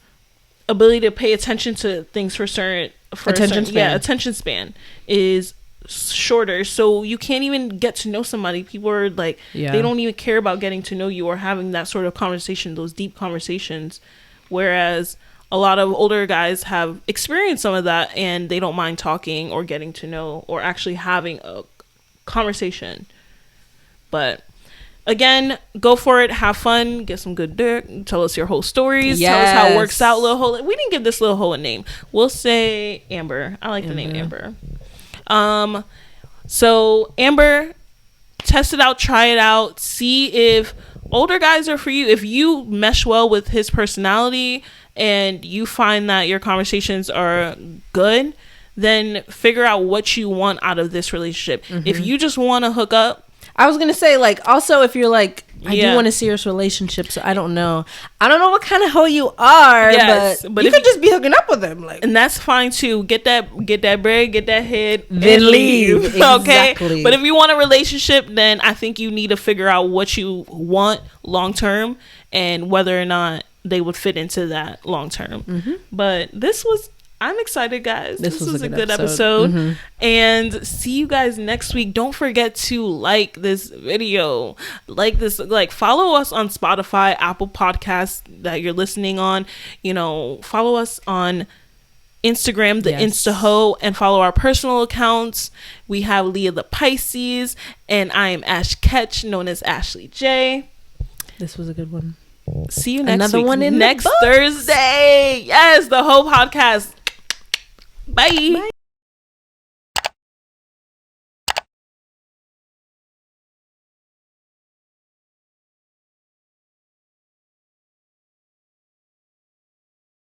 ability to pay attention to things attention span is shorter. So you can't even get to know somebody. People are like, they don't even care about getting to know you or having that sort of conversation, those deep conversations. Whereas a lot of older guys have experienced some of that, and they don't mind talking or getting to know or actually having a conversation. But again, go for it, have fun, get some good dick, tell us your whole stories, tell us how it works out. Little Hole, we didn't give this Little Hole a name. We'll say Amber. I like the name Amber. So Amber, test it out, try it out, see if older guys are for you. If you mesh well with his personality and you find that your conversations are good, then figure out what you want out of this relationship. If you just want to hook up, I was gonna say, like, also, if you're like, I do want a serious relationship, so I don't know what kind of hoe you are, but you could just be hooking up with him, like, and that's fine too. Get that bread, get that head, then leave. Okay, exactly. But if you want a relationship, then I think you need to figure out what you want long term and whether or not they would fit into that long term. But I'm excited, guys. This was a good episode. And see you guys next week. Don't forget to like this video. Follow us on Spotify, Apple Podcasts that you're listening on. Follow us on Instagram, the Insta-Ho, and follow our personal accounts. We have Leah the Pisces, and I am Ash Ketch, known as Ashley J. This was a good one. See you next week. Next Thursday. Yes, the whole podcast. Bye.